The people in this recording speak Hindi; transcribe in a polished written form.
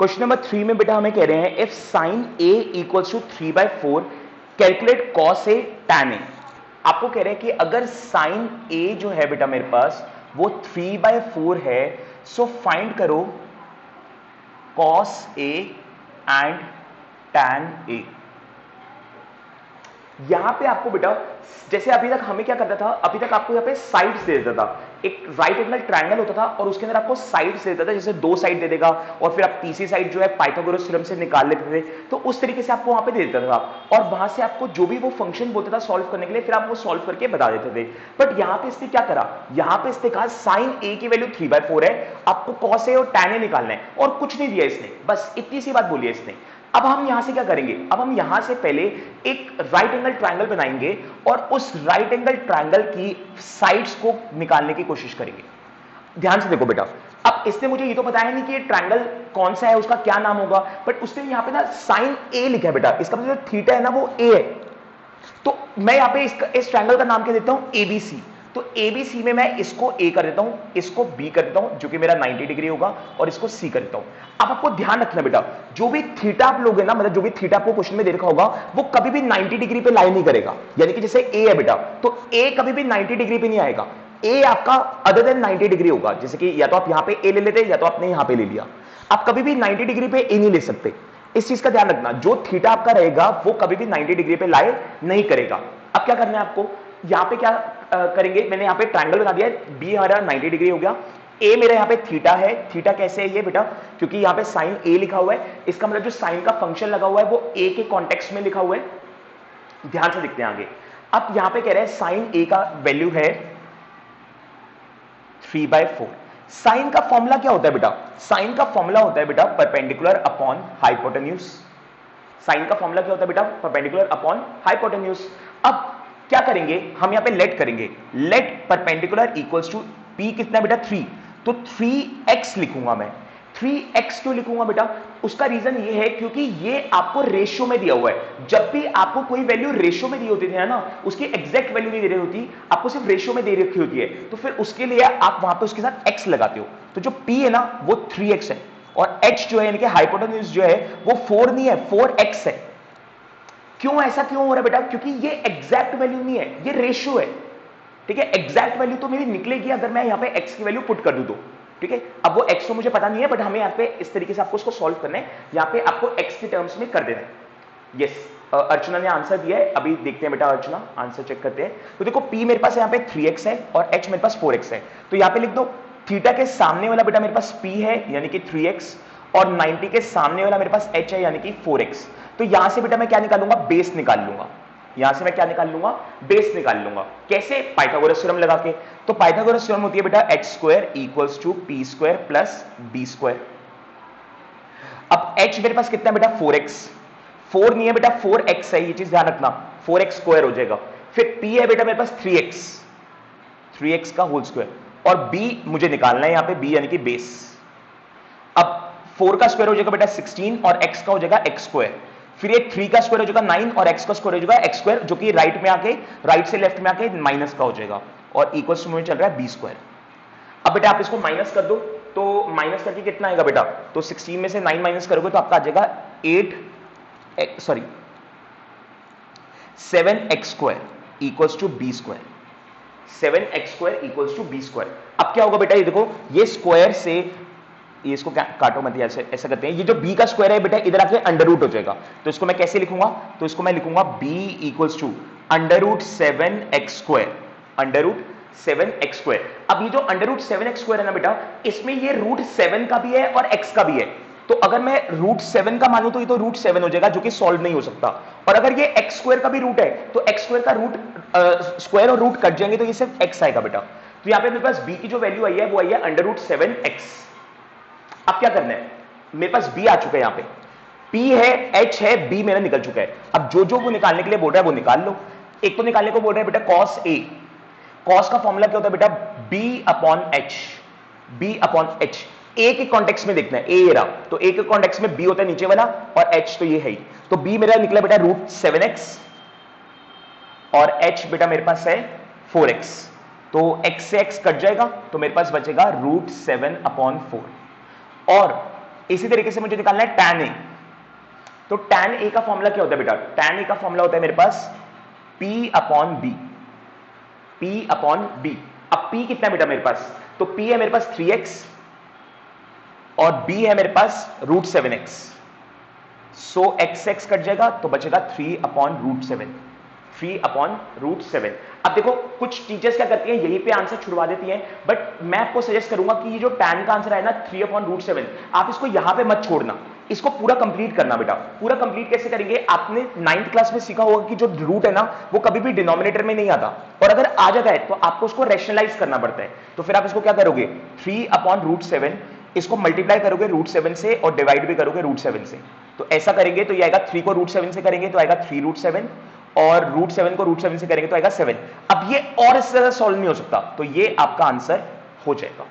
क्वेश्चन नंबर 3 में बेटा हमें कह रहे हैं if sine A equals to 3/4 calculate cos A tan A. आपको कह रहे हैं कि अगर साइन ए जो है बेटा मेरे पास वो 3/4 है, सो फाइंड करो कॉस ए एंड tan ए। यहां पे आपको बेटा जैसे अभी तक हमें क्या करता था, अभी तक आपको यहां पे साइड्स दे देता था, एक राइट एंगल ट्रायंगल होता था और उसके अंदर आपको साइड्स देता था, जैसे 2 साइड दे देगा और फिर आप तीसरी साइड जो है पाइथागोरस थ्योरम से निकाल लेते थे। तो उस तरीके से आपको वहां पे दे देता था और वहां से आपको जो भी वो फंक्शन बोलता था सॉल्व करने के लिए, फिर आप वो सॉल्व करके बता देते थे। बट यहां पे इसने क्या करा, यहां पे इसने कहा साइन ए की वैल्यू 3/4 है, आपको कॉस ए और tan ए निकालना है और कुछ नहीं दिया इसने, बस इतनी सी बात बोली है इसने। अब हम यहां से क्या करेंगे, अब हम यहां से पहले एक राइट एंगल ट्रायंगल बनाएंगे और उस राइट एंगल ट्रायंगल की साइड्स को निकालने की कोशिश करेंगे। ध्यान से देखो बेटा, अब इसने मुझे ये तो बताया नहीं कि ये ट्रायंगल कौन सा है, उसका क्या नाम होगा, बट उसने यहां पे ना साइन ए लिखा है बेटा, इसका मतलब थीटा है ना वो ए है। तो मैं यहां पे इस ट्रायंगल का नाम क्या देता हूं, एबीसी। तो एबीसी में मैं इसको ए कर देता हूं, इसको बी कर देता हूं जो कि मेरा 90 डिग्री होगा, और इसको सी कर देता हूं। अब आपको ध्यान रखना बेटा, जो भी थीटा आप लोगे ना, मतलब जो भी थीटा आपको क्वेश्चन में दे रखा होगा वो कभी भी 90 डिग्री पे लाई नहीं करेगा। यानी कि जैसे ए है बेटा, तो ए कभी भी 90 डिग्री पे नहीं आएगा, ए आपका अदर देन 90 डिग्री होगा। जैसे कि या तो आप यहां पे ए ले लेते या तो आपने यहां पे ले लिया, आप कभी भी 90 डिग्री पे ए नहीं ले सकते। इस चीज का ध्यान रखना, जो थीटा आपका रहेगा वो कभी भी 90 डिग्री पे लाए नहीं करेगा। अब क्या करना है आपको, यहां पे क्या करेंगे, मैंने यहां पे ट्रायंगल बना दिया है, बी हमारा 90 डिग्री हो गया, ए मेरा यहां पे थीटा है। थीटा कैसे है ये बेटा, क्योंकि यहां पे साइन ए लिखा हुआ है, इसका मतलब जो साइन का फंक्शन लगा हुआ है वो ए के कॉन्टेक्स्ट में लिखा हुआ है। ध्यान से देखते हैं आगे। अब यहां पे कह रहे हैं साइन ए का वैल्यू है 3/4। साइन का फॉर्मूला क्या होता है बेटा, साइन का फॉर्मूला होता है बेटा परपेंडिकुलर अपॉन हाइपोटेन्यूज। साइन का फॉर्मूला क्या होता है बेटा, परपेंडिकुलर अपॉन हाइपोटेन्यूज। अब क्या करेंगे, हम यहां पे लेट करेंगे, let perpendicular equals to P कितना बेटा 3, तो 3x लिखूंगा मैं। 3x क्यों लिखूंगा बेटा, उसका रीजन ये है क्योंकि ये आपको रेशियो में दिया हुआ है। जब भी आपको कोई वैल्यू रेशियो में दी होती है ना, उसकी एग्जैक्ट वैल्यू नहीं दे रही होती, आपको सिर्फ रेशियो में दे रखी होती है, तो फिर उसके लिए आप वहां पे उसके साथ x लगाते हो। तो जो p है ना वो 3x है और h जो है यानी कि हाइपोटेन्यूज जो है वो 4 नहीं है, 4x है। क्यों ऐसा क्यों हो रहा है बेटा, क्योंकि ये एग्जैक्ट वैल्यू नहीं है, ये रेशियो है। ठीक है, एग्जैक्ट वैल्यू तो मेरी निकलेगी अगर मैं यहां पे x की वैल्यू पुट कर दूं तो। ठीक है, अब वो x तो मुझे पता नहीं है, बट हमें यहां पे इस तरीके से आपको उसको सॉल्व करना है, यहां पे आपको x के टर्म्स में कर देना है। यस, अर्चना ने आंसर दिया है, अभी देखते हैं बेटा, अर्चना आंसर चेक करते हैं। तो देखो p मेरे पास यहां पे 3x है और h मेरे पास 4x है, तो यहां पे लिख दो थीटा के सामने वाला बेटा मेरे पास p है यानी कि 3x, और 90 के सामने वाला मेरे पास h है यानी कि 4x। तो यहां से बेटा मैं क्या निकालूंगा, बेस निकाल लूंगा। यहां से मैं क्या निकाल लूंगा, बेस निकाल लूंगा। कैसे, पाइथागोरस थ्योरम लगा के। तो पाइथागोरस थ्योरम होती है बेटा h² equals to p² plus b²। अब h मेरे पास कितना है बेटा 4x, 4 नहीं है बेटा 4x है, ये चीज ध्यान रखना, 4x² हो जाएगा। फिर p है बेटा मेरे पास 3x का होल स्क्वायर, और b मुझे निकालना है यहां पे, b यानी कि बेस। अब 4 का स्क्वायर हो जाएगा बेटा 16 और x का हो जाएगा x²। फिर ये 3 का स्क्वायर हो जाएगा 9 और x का स्क्वायर हो जाएगा x², जो कि राइट में आके, राइट से लेफ्ट में आके माइनस का हो जाएगा, और इक्वल्स टू में चल रहा है b²। अब बेटा आप इसको माइनस कर दो, तो माइनस करके कितना आएगा बेटा, तो 16 में से 9 माइनस करोगे तो आपका आ जाएगा 7x² equals to b²। 7x² equals to b²। अब क्या होगा बेटा, ये देखो, ये स्क्वायर से ये इसको काटो मत, ऐसा करते हैं, ये जो b का स्क्वायर है बेटा इधर आके अंडर रूट हो जाएगा, तो इसको मैं कैसे लिखूंगा, तो इसको मैं लिखूंगा b equals to √7x², √7x²। अब ये जो √7x² है ना बेटा, इसमें ये √7 का भी है और x का भी है, तो अगर मैं √7 का मानूं तो ये तो √7 हो जाएगा, जो कि सॉल्व नहीं हो सकता। और अगर ये x² का भी रूट है तो x² का रूट स्क्वायर और रूट कट जाएंगे, तो ये सिर्फ x आएगा बेटा। तो यहां पे मेरे पास b की जो वैल्यू आई है वो आई है √7x। अब क्या करना है, मेरे पास b आ चुका है, यहां पे p है, h है, b मेरा निकल चुका है। अब जो वो निकालने के लिए बोल रहा है वो निकाल लो। एक तो निकालने को बोल रहे हैं बेटा cos a, cos का फॉर्मूला क्या होता है बेटा, b/h, b/h। a के कॉन्टेक्स्ट में देखना है, a ये रहा, तो a के कॉन्टेक्स्ट में b होता है नीचे वाला और h तो ये है ही, तो b मेरा निकला बेटा √7x और h बेटा मेरे पास है 4x, तो x से x कट जाएगा, तो मेरे पास बचेगा √7/4। और इसी तरीके से मुझे निकालना है tan a। तो tan a का फॉर्मूला क्या होता है बेटा? tan a का फॉर्मूला होता है मेरे पास p upon b, p upon b। अब p कितना है बेटा मेरे पास? तो p है मेरे पास 3x और b है मेरे पास √7x। सो x कट जाएगा तो बचेगा 3/√7, 3/√7। अब देखो कुछ टीचर्स क्या करती हैं, यहीं पे आंसर छुड़वा देती हैं, बट मैं आपको सजेस्ट करूंगा कि ये जो tan का आंसर है ना 3/√7, आप इसको यहां पे मत छोड़ना, इसको पूरा कंप्लीट करना बेटा। पूरा कंप्लीट कैसे करेंगे? आपने 9th क्लास में सीखा होगा कि जो रूट है ना वो कभी भी डिनोमिनेटर में नहीं आता, और अगर आ जाता है तो आपको उसको रैशनलाइज करना पड़ता है। तो फिर आप इसको क्या करोगे, 3/√7, इसको मल्टीप्लाई करोगे √7 से और डिवाइड भी करोगे √7 से। तो ऐसा करेंगे तो ये आएगा 3 को √7 से करेंगे तो आएगा 3√7, और √7 को √7 से करेंगे तो आएगा 7। अब ये और इससे ज्यादा सॉल्व नहीं हो सकता, तो ये आपका आंसर हो जाएगा।